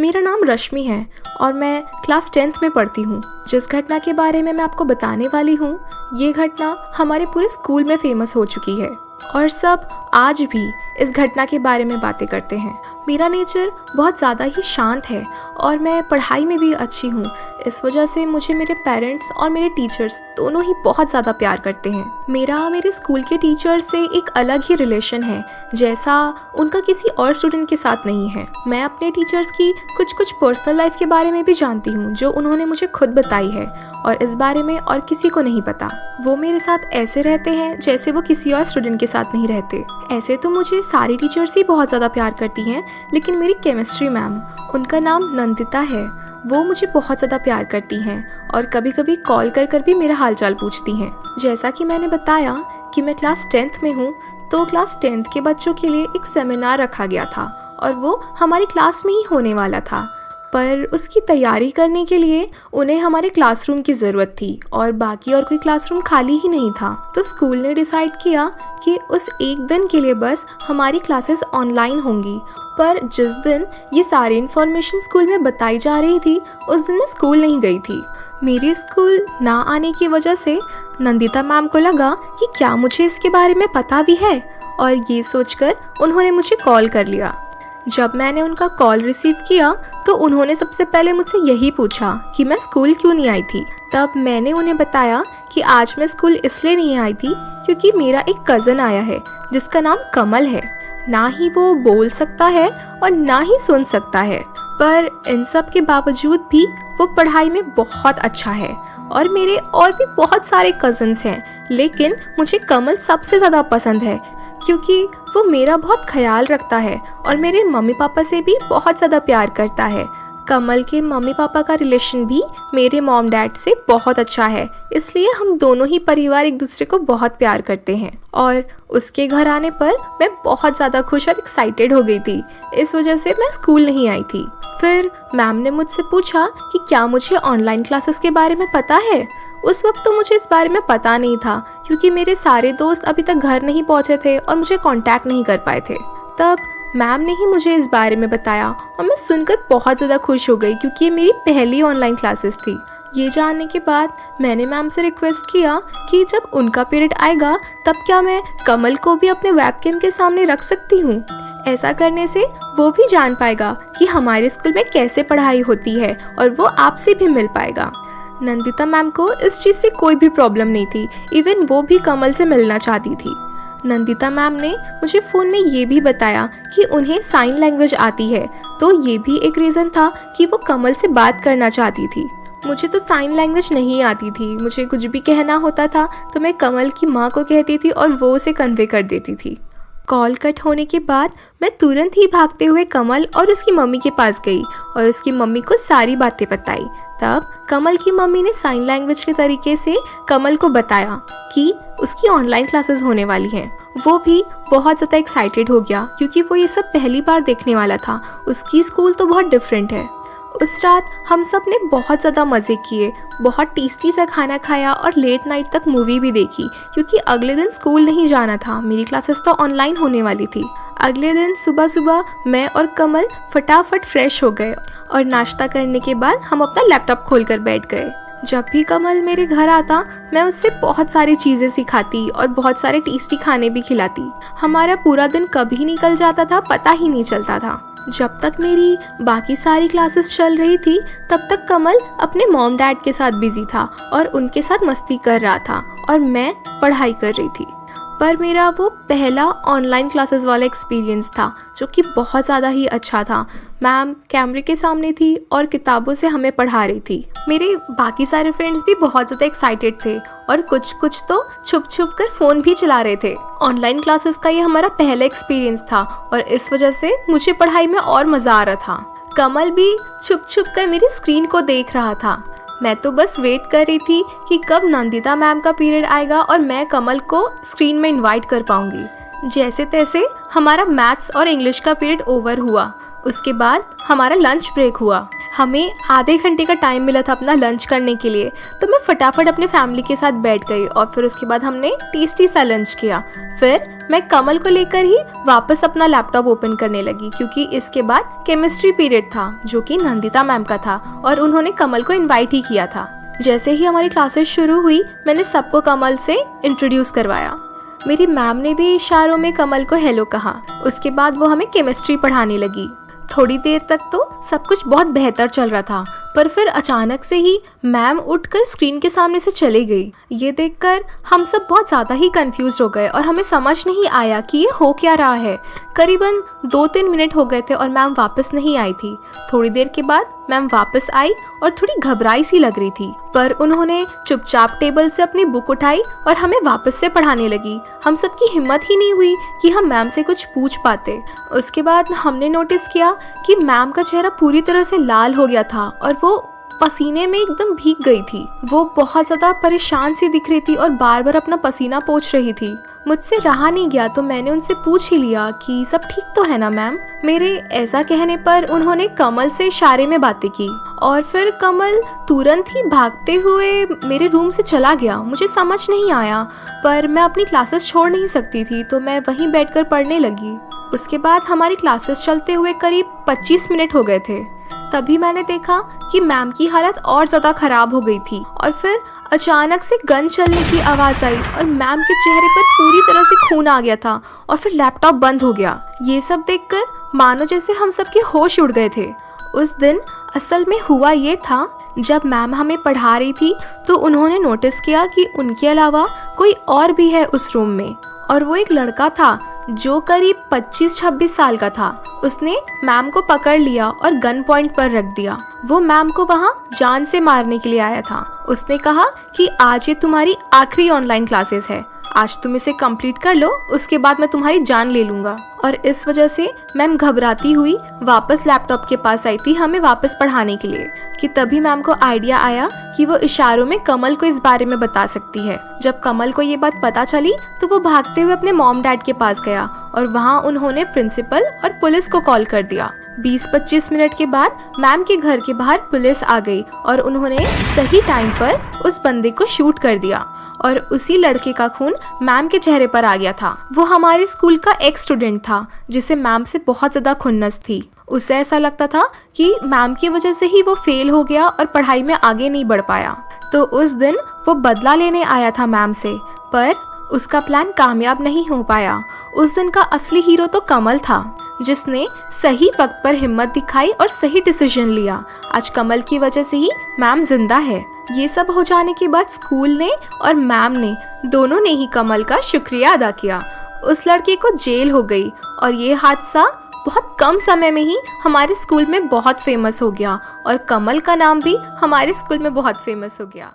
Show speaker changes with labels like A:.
A: मेरा नाम रश्मि है और मैं क्लास 10th में पढ़ती हूँ। जिस घटना के बारे में मैं आपको बताने वाली हूँ, ये घटना हमारे पूरे स्कूल में फेमस हो चुकी है और सब आज भी इस घटना के बारे में बातें करते हैं। मेरा नेचर बहुत ज़्यादा ही शांत है और मैं पढ़ाई में भी अच्छी हूँ। इस वजह से मुझे मेरे पेरेंट्स और मेरे टीचर्स दोनों ही बहुत ज़्यादा प्यार करते हैं। मेरा मेरे स्कूल के टीचर से एक अलग ही रिलेशन है, जैसा उनका किसी और स्टूडेंट के साथ नहीं है। मैं अपने टीचर्स की कुछ पर्सनल लाइफ के बारे में भी जानती हूँ, जो उन्होंने मुझे खुद बताई है और इस बारे में और किसी को नहीं पता। वो मेरे साथ ऐसे रहते हैं जैसे वो किसी और स्टूडेंट के साथ नहीं रहते। ऐसे तो मुझे सारी टीचर्स ही बहुत ज़्यादा प्यार करती हैं, लेकिन मेरी केमिस्ट्री मैम, उनका नाम नंदिता है, वो मुझे बहुत ज़्यादा प्यार करती हैं और कभी कभी कॉल कर भी मेरा हालचाल पूछती हैं। जैसा कि मैंने बताया कि मैं क्लास 10th में हूँ, तो क्लास 10th के बच्चों के लिए एक सेमिनार रखा गया था और वो हमारी क्लास में ही होने वाला था। पर उसकी तैयारी करने के लिए उन्हें हमारे क्लासरूम की ज़रूरत थी और बाकी और कोई क्लासरूम खाली ही नहीं था। तो स्कूल ने डिसाइड किया कि उस एक दिन के लिए बस हमारी क्लासेस ऑनलाइन होंगी। पर जिस दिन ये सारी इन्फॉर्मेशन स्कूल में बताई जा रही थी, उस दिन मैं स्कूल नहीं गई थी। मेरे स्कूल ना आने की वजह से नंदिता मैम को लगा कि क्या मुझे इसके बारे में पता भी है, और ये सोचकर उन्होंने मुझे कॉल कर लिया। जब मैंने उनका कॉल रिसीव किया तो उन्होंने सबसे पहले मुझसे यही पूछा कि मैं स्कूल क्यों नहीं आई थी। तब मैंने उन्हें बताया कि आज मैं स्कूल इसलिए नहीं आई थी क्योंकि मेरा एक कज़न आया है जिसका नाम कमल है। ना ही वो बोल सकता है और ना ही सुन सकता है, पर इन सब के बावजूद भी वो पढ़ाई में बहुत अच्छा है। और मेरे और भी बहुत सारे कज़न्स हैं, लेकिन मुझे कमल सबसे ज़्यादा पसंद है क्योंकि वो मेरा बहुत ख्याल रखता है और मेरे मम्मी पापा से भी बहुत ज़्यादा प्यार करता है। कमल के मम्मी पापा का रिलेशन भी मेरे मॉम डैड से बहुत अच्छा है, इसलिए हम दोनों ही परिवार एक दूसरे को बहुत प्यार करते हैं। और उसके घर आने पर मैं बहुत ज़्यादा खुश और एक्साइटेड हो गई थी, इस वजह से मैं स्कूल नहीं आई थी। फिर मैम ने मुझसे पूछा कि क्या मुझे ऑनलाइन क्लासेस के बारे में पता है। उस वक्त तो मुझे इस बारे में पता नहीं था क्योंकि मेरे सारे दोस्त अभी तक घर नहीं पहुंचे थे और मुझे कांटेक्ट नहीं कर पाए थे। तब मैम ने ही मुझे इस बारे में बताया और मैं सुनकर बहुत ज़्यादा खुश हो गई क्योंकि ये मेरी पहली ऑनलाइन क्लासेस थी। ये जानने के बाद मैंने मैम से रिक्वेस्ट किया कि जब उनका पीरियड आएगा तब क्या मैं कमल को भी अपने वेबकैम के सामने रख सकती हूँ। ऐसा करने से वो भी जान पाएगा कि हमारे स्कूल में कैसे पढ़ाई होती है और वो आपसे भी मिल पाएगा। नंदिता मैम को इस चीज़ से कोई भी प्रॉब्लम नहीं थी, इवन वो भी कमल से मिलना चाहती थी। नंदिता मैम ने मुझे फ़ोन में ये भी बताया कि उन्हें साइन लैंग्वेज आती है, तो ये भी एक रीज़न था कि वो कमल से बात करना चाहती थी। मुझे तो साइन लैंग्वेज नहीं आती थी, मुझे कुछ भी कहना होता था तो मैं कमल की माँ को कहती थी और वो उसे कन्वे कर देती थी। कॉल कट होने के बाद मैं तुरंत ही भागते हुए कमल और उसकी मम्मी के पास गई और उसकी मम्मी को सारी बातें बताई। तब कमल की मम्मी ने साइन लैंग्वेज के तरीके से कमल को बताया कि उसकी ऑनलाइन क्लासेस होने वाली हैं। वो भी बहुत ज़्यादा एक्साइटेड हो गया क्योंकि वो ये सब पहली बार देखने वाला था। उसकी स्कूल तो बहुत डिफरेंट है। उस रात हम सब ने बहुत ज़्यादा मज़े किए, बहुत टेस्टी सा खाना खाया और लेट नाइट तक मूवी भी देखी क्योंकि अगले दिन स्कूल नहीं जाना था, मेरी क्लासेस तो ऑनलाइन होने वाली थी। अगले दिन सुबह सुबह मैं और कमल फटाफट फ्रेश हो गए और नाश्ता करने के बाद हम अपना लैपटॉप खोलकर बैठ गए। जब भी कमल मेरे घर आता मैं उससे बहुत सारी चीज़ें सिखाती और बहुत सारे टेस्टी खाने भी खिलाती। हमारा पूरा दिन कभी निकल जाता था पता ही नहीं चलता था। जब तक मेरी बाकी सारी क्लासेस चल रही थी तब तक कमल अपने मॉम डैड के साथ बिजी था और उनके साथ मस्ती कर रहा था और मैं पढ़ाई कर रही थी। पर मेरा वो पहला ऑनलाइन क्लासेस वाला एक्सपीरियंस था जो कि बहुत ज़्यादा ही अच्छा था। मैम कैमरे के सामने थी और किताबों से हमें पढ़ा रही थी। मेरे बाकी सारे फ्रेंड्स भी बहुत ज़्यादा एक्साइटेड थे और कुछ तो छुप छुप कर फ़ोन भी चला रहे थे। ऑनलाइन क्लासेस का ये हमारा पहला एक्सपीरियंस था और इस वजह से मुझे पढ़ाई में और मज़ा आ रहा था। कमल भी छुप छुप कर मेरी स्क्रीन को देख रहा था। मैं तो बस वेट कर रही थी कि कब नंदिता मैम का पीरियड आएगा और मैं कमल को स्क्रीन में इनवाइट कर पाऊंगी। जैसे तैसे हमारा मैथ्स और इंग्लिश का पीरियड ओवर हुआ। उसके बाद हमारा लंच ब्रेक हुआ। हमें आधे घंटे का टाइम मिला था अपना लंच करने के लिए, तो मैं फटाफट अपने फैमिली के साथ बैठ गई और फिर उसके बाद हमने टेस्टी सा लंच किया। फिर मैं कमल को लेकर ही वापस अपना लैपटॉप ओपन करने लगी, क्योंकि इसके बाद केमिस्ट्री पीरियड था जो कि नंदिता मैम का था और उन्होंने कमल को इन्वाइट ही किया था। जैसे ही हमारी क्लासेस शुरू हुई, मैंने सबको कमल से इंट्रोड्यूस करवाया। मेरी मैम ने भी इशारों में कमल को हेलो कहा। उसके बाद वो हमें केमिस्ट्री पढ़ाने लगी। थोड़ी देर तक तो सब कुछ बहुत बेहतर चल रहा था, पर फिर अचानक से ही मैम उठकर स्क्रीन के सामने से चली गई। ये देखकर हम सब बहुत ज़्यादा ही कंफ्यूज हो गए और हमें समझ नहीं आया कि ये हो क्या रहा है। करीबन 2-3 मिनट हो गए थे और मैम वापस नहीं आई थी। थोड़ी देर के बाद मैम वापस आई और थोड़ी घबराई सी लग रही थी, पर उन्होंने चुपचाप टेबल से अपनी बुक उठाई और हमें वापस से पढ़ाने लगी। हम सबकी हिम्मत ही नहीं हुई कि हम मैम से कुछ पूछ पाते। उसके बाद हमने नोटिस किया कि मैम का चेहरा पूरी तरह से लाल हो गया था और वो पसीने में एकदम भीग गई थी। वो बहुत ज़्यादा परेशान सी दिख रही थी और बार बार अपना पसीना पोंछ रही थी। मुझसे रहा नहीं गया तो मैंने उनसे पूछ ही लिया कि सब ठीक तो है ना मैम। मेरे ऐसा कहने पर उन्होंने कमल से इशारे में बातें की और फिर कमल तुरंत ही भागते हुए मेरे रूम से चला गया। मुझे समझ नहीं आया, पर मैं अपनी क्लासेस छोड़ नहीं सकती थी तो मैं वहीं बैठकर पढ़ने लगी। उसके बाद हमारी क्लासेस चलते हुए करीब 25 मिनट हो गए थे। तभी मैंने देखा कि मैम की हालत और ज़्यादा ख़राब हो गई थी और फिर अचानक से गन चलने की आवाज़ आई और मैम के चेहरे पर पूरी तरह से खून आ गया था और फिर लैपटॉप बंद हो गया। ये सब देखकर मानो जैसे हम सबके होश उड़ गए थे। उस दिन असल में हुआ ये था, जब मैम हमें पढ़ा रही थी तो उन्होंने नोटिस किया कि उनके अलावा कोई और भी है उस रूम में, और वो एक लड़का था जो करीब 25-26 साल का था। उसने मैम को पकड़ लिया और गन पॉइंट पर रख दिया। वो मैम को वहाँ जान से मारने के लिए आया था। उसने कहा कि आज ये तुम्हारी आखिरी ऑनलाइन क्लासेस है, आज तुम इसे कंप्लीट कर लो, उसके बाद मैं तुम्हारी जान ले लूँगा। और इस वजह से मैम घबराती हुई वापस लैपटॉप के पास आई थी हमें वापस पढ़ाने के लिए, कि तभी मैम को आइडिया आया कि वो इशारों में कमल को इस बारे में बता सकती है। जब कमल को ये बात पता चली तो वो भागते हुए अपने मॉम डैड के पास गया और वहाँ उन्होंने प्रिंसिपल और पुलिस को कॉल कर दिया। 20-25 मिनट के बाद मैम के घर के बाहर पुलिस आ गई और उन्होंने सही टाइम पर उस बंदे को शूट कर दिया और उसी लड़के का खून मैम के चेहरे पर आ गया था। वो हमारे स्कूल का एक स्टूडेंट था जिसे मैम से बहुत ज़्यादा खुन्नस थी। उसे ऐसा लगता था कि मैम की वजह से ही वो फेल हो गया और पढ़ाई में आगे नहीं बढ़ पाया। तो उस दिन वो बदला लेने आया था मैम से, पर उसका प्लान कामयाब नहीं हो पाया। उस दिन का असली हीरो तो कमल था, जिसने सही वक्त पर हिम्मत दिखाई और सही डिसीजन लिया। आज कमल की वजह से ही मैम जिंदा है। ये सब हो जाने के बाद स्कूल ने और मैम ने दोनों ने ही कमल का शुक्रिया अदा किया। उस लड़के को जेल हो गई और ये हादसा बहुत कम समय में ही हमारे स्कूल में बहुत फेमस हो गया और कमल का नाम भी हमारे स्कूल में बहुत फेमस हो गया।